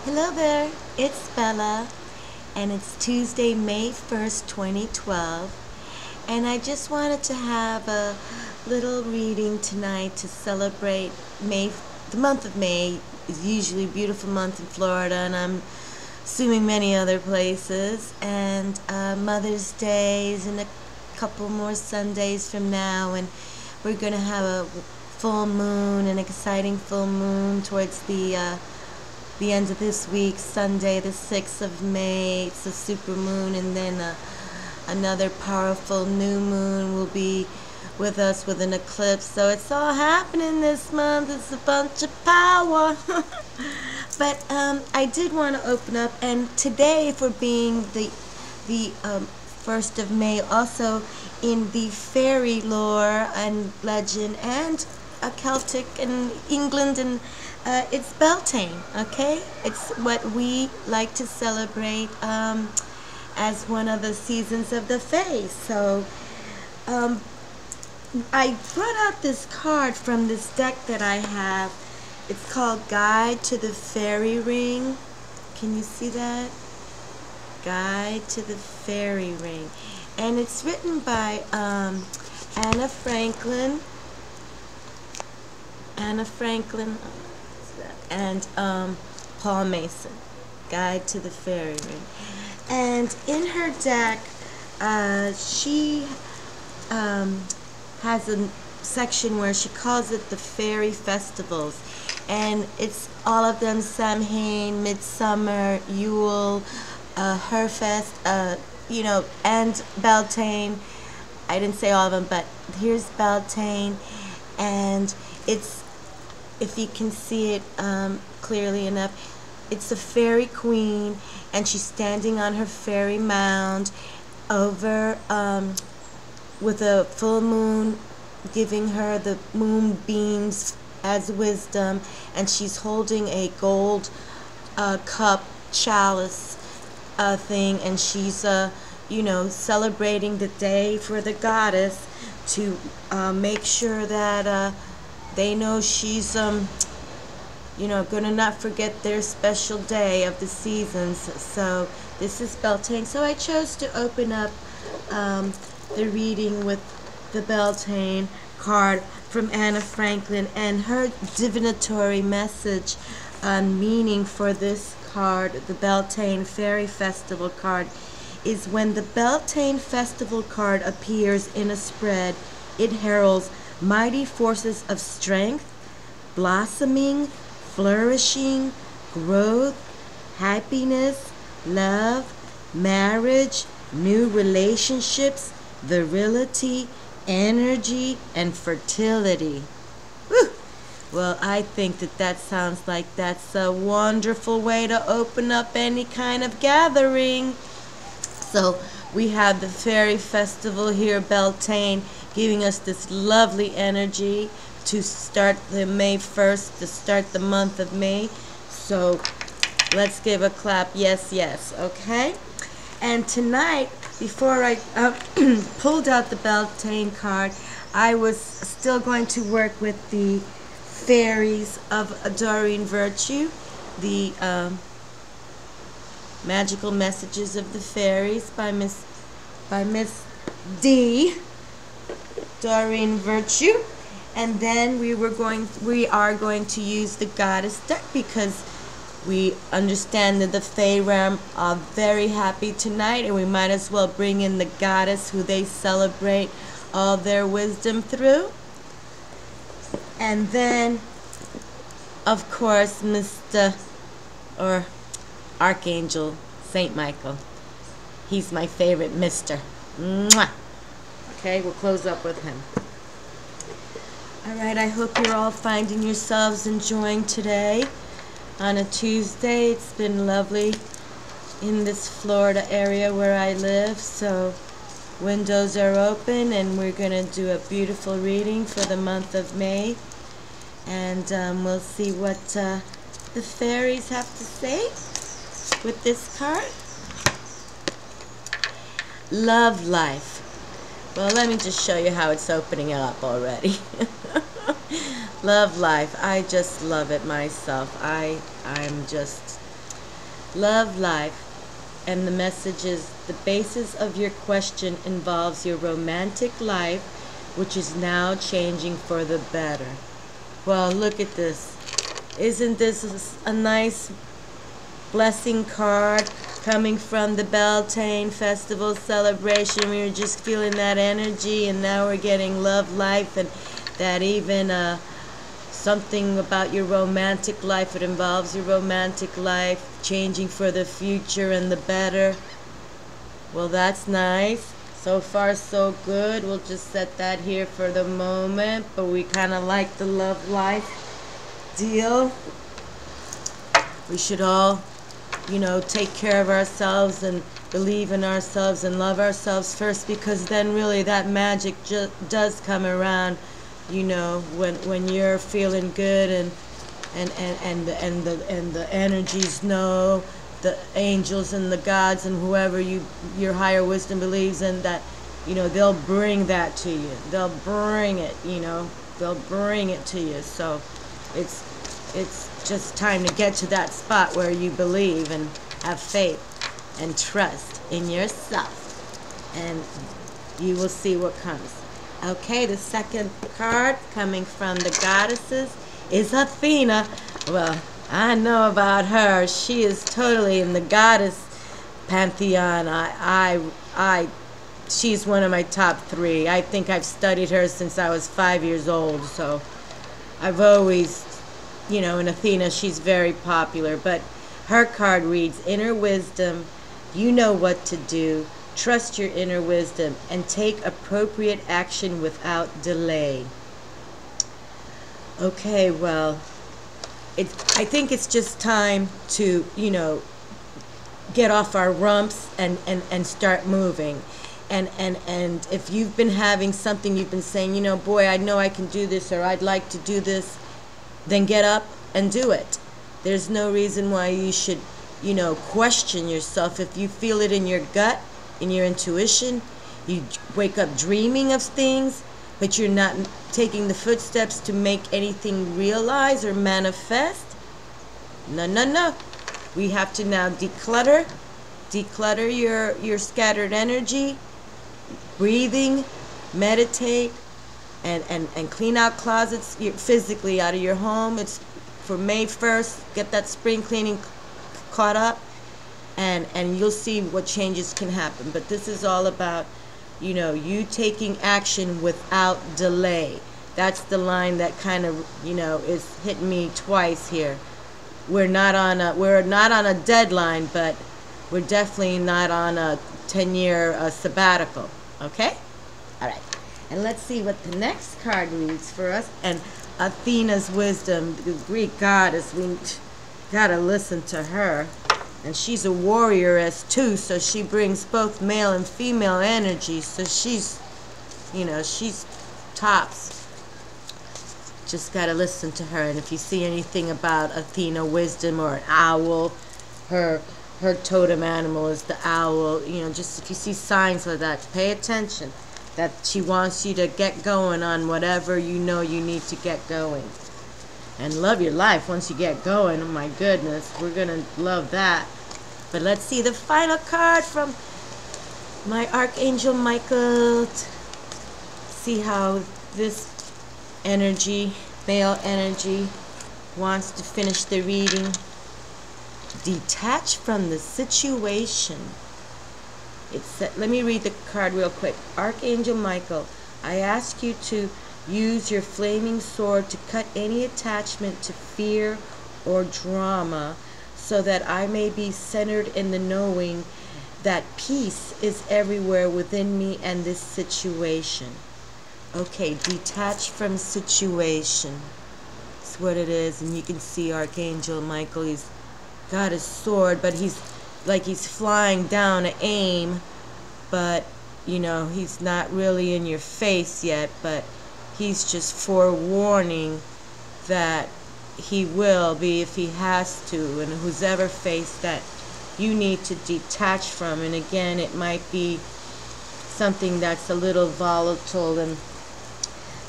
Hello there, it's Bella, and it's Tuesday, May 1st, 2012, and I just wanted to have a little reading tonight to celebrate May. The month of May is usually a beautiful month in Florida, and I'm assuming many other places, and Mother's Day is in a couple more Sundays from now, and we're going to have a full moon, an exciting full moon towards the end of this week, Sunday the 6th of May. It's a super moon, and then another powerful new moon will be with us with an eclipse. So it's all happening this month. It's a bunch of power. But I did want to open up, and today, for being the 1st of May, also in the fairy lore and legend and Celtic and England, and it's Beltane, okay? It's what we like to celebrate as one of the seasons of the Fae. So I brought out this card from this deck that I have. It's called Guide to the Fairy Ring. Can you see that? Guide to the Fairy Ring. And it's written by Anna Franklin. And Paul Mason. Guide to the Fairy Ring. And in her deck, she has a section where she calls it the Fairy Festivals. And it's all of them: Samhain, Midsummer, Yule, Herfest, and Beltane. I didn't say all of them, but here's Beltane. And it's, if you can see it clearly enough, it's a fairy queen, and she's standing on her fairy mound over with a full moon giving her the moonbeams as wisdom, and she's holding a gold cup chalice thing, and she's celebrating the day for the goddess to make sure that they know she's gonna not forget their special day of the seasons. So this is Beltane. So I chose to open up the reading with the Beltane card from Anna Franklin, and her divinatory message meaning for this card, the Beltane Fairy Festival card, is: when the Beltane Festival card appears in a spread, it heralds mighty forces of strength, blossoming, flourishing, growth, happiness, love, marriage, new relationships, virility, energy, and fertility. Whew. Well, I think that sounds like that's a wonderful way to open up any kind of gathering. So we have the Fairy Festival here, Beltane, giving us this lovely energy to start the May 1st, to start the month of May. So let's give a clap. Yes, yes, okay? And tonight, before I pulled out the Beltane card, I was still going to work with the Fairies of Doreen Virtue, the Magical Messages of the Fairies by Miss D. Doreen Virtue. And then we are going to use the Goddess deck, because we understand that the Fae realm are very happy tonight, and we might as well bring in the Goddess who they celebrate all their wisdom through. And then, of course, Mr. or Archangel Saint Michael. He's my favorite Mr. Mwah. Okay, we'll close up with him. Alright, I hope you're all finding yourselves enjoying today on a Tuesday. It's been lovely in this Florida area where I live, so windows are open, and we're going to do a beautiful reading for the month of May. And we'll see what the fairies have to say with this card. Love life. Well, let me just show you how it's opening up already. Love life. I just love it myself. I'm just love life. And the message is, the basis of your question involves your romantic life, which is now changing for the better. Well, look at this. Isn't this a nice blessing card coming from the Beltane Festival celebration? We were just feeling that energy, and now we're getting love life, and that even something about your romantic life. It involves your romantic life changing for the future and the better. Well, that's nice. So far, so good. We'll just set that here for the moment, but we kind of like the love life deal. We should all, you know, take care of ourselves and believe in ourselves and love ourselves first, because then really that magic does come around, you know, when you're feeling good, and the energies know, the angels and the gods and whoever your higher wisdom believes in, that, you know, they'll bring that to you. They'll bring it, you know. They'll bring it to you. So it's just time to get to that spot where you believe and have faith and trust in yourself, and you will see what comes. Okay, the second card coming from the goddesses is Athena. Well, I know about her. She is totally in the goddess pantheon. She's one of my top 3. I think I've studied her since I was 5 years old. So I've always, you know, in Athena, she's very popular. But her card reads, inner wisdom, you know what to do. Trust your inner wisdom and take appropriate action without delay. Okay, well, I think it's just time to, you know, get off our rumps and start moving. And if you've been having something, you've been saying, you know, boy, I know I can do this, or I'd like to do this, then get up and do it. There's no reason why you should, you know, question yourself. If you feel it in your gut, in your intuition, you wake up dreaming of things, but you're not taking the footsteps to make anything realize or manifest. No. We have to now declutter your scattered energy, breathing, meditate, and clean out closets physically out of your home. It's for May 1st. Get that spring cleaning caught up, and you'll see what changes can happen. But this is all about, you know, you taking action without delay. That's the line that kind of, you know, is hitting me twice here. We're not on a deadline, but we're definitely not on a 10-year sabbatical. Okay? All right. And let's see what the next card reads for us. And Athena's wisdom, the Greek goddess, we gotta listen to her. And she's a warrioress too, so she brings both male and female energy. So she's, you know, she's tops. Just gotta listen to her. And if you see anything about Athena wisdom or an owl, her totem animal is the owl. You know, just if you see signs of that, pay attention. That she wants you to get going on whatever you know you need to get going. And love your life once you get going. Oh my goodness, we're gonna love that. But let's see the final card from my Archangel Michael. See how this energy, male energy, wants to finish the reading. Detach from the situation. Let me read the card real quick. Archangel Michael, I ask you to use your flaming sword to cut any attachment to fear or drama, so that I may be centered in the knowing that peace is everywhere within me and this situation. Okay, detach from situation. That's what it is. And you can see Archangel Michael, he's got his sword, but he's like he's flying down to aim, but you know, he's not really in your face yet, but he's just forewarning that he will be if he has to, and who's ever faced that you need to detach from. And again, it might be something that's a little volatile, and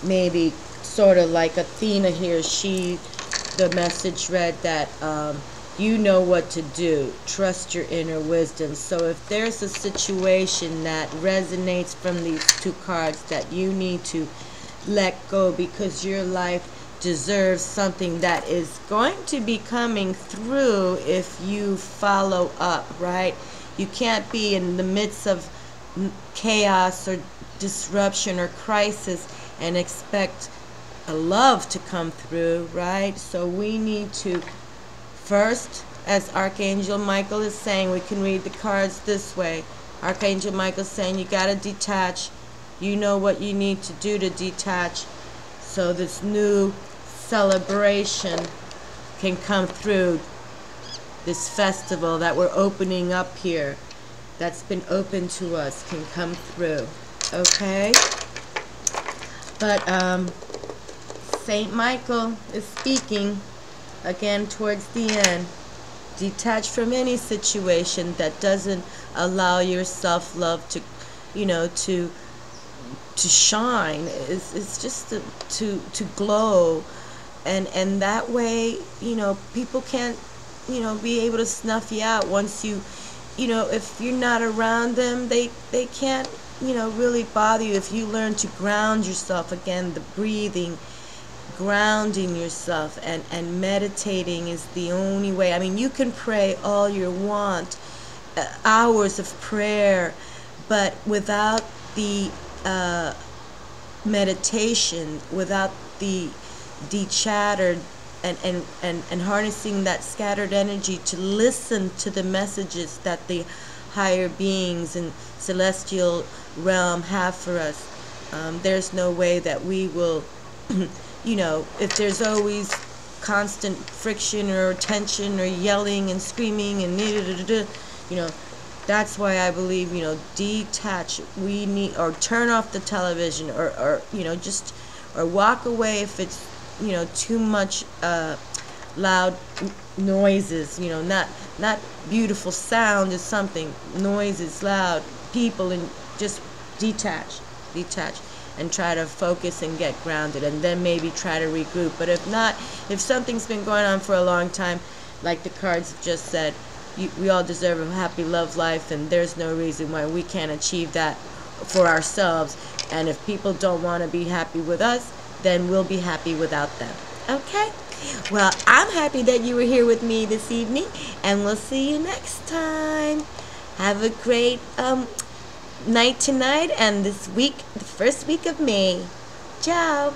maybe sort of like Athena here, the message read that You know what to do. Trust your inner wisdom. So if there's a situation that resonates from these two cards that you need to let go because your life deserves something that is going to be coming through if you follow up, right? You can't be in the midst of chaos or disruption or crisis and expect a love to come through, right? So we need to first, as Archangel Michael is saying, we can read the cards this way. Archangel Michael is saying you got to detach. You know what you need to do to detach so this new celebration can come through. This festival that we're opening up here, that's been open to us, can come through. Okay? But Saint Michael is speaking again towards the end. Detach from any situation that doesn't allow your self-love to, to shine. It's just to glow, and that way, people can't, be able to snuff you out once you, if you're not around them, they can't, really bother you if you learn to ground yourself. Again, the breathing, grounding yourself, and meditating is the only way. I mean, you can pray all you want, hours of prayer, but without the meditation, without the dechattered and harnessing that scattered energy to listen to the messages that the higher beings and celestial realm have for us, there's no way that we will if there's always constant friction or tension or yelling and screaming and that's why I believe, detach. We need, or turn off the television, or just, or walk away if it's, too much loud noises, not beautiful sound is something, noise is loud, people, and just detach, and try to focus and get grounded, and then maybe try to regroup. But if not, if something's been going on for a long time, like the cards have just said, we all deserve a happy love life, and there's no reason why we can't achieve that for ourselves. And if people don't want to be happy with us, then we'll be happy without them. Okay? Well, I'm happy that you were here with me this evening, and we'll see you next time. Have a great night tonight, and this week, the first week of May. Ciao.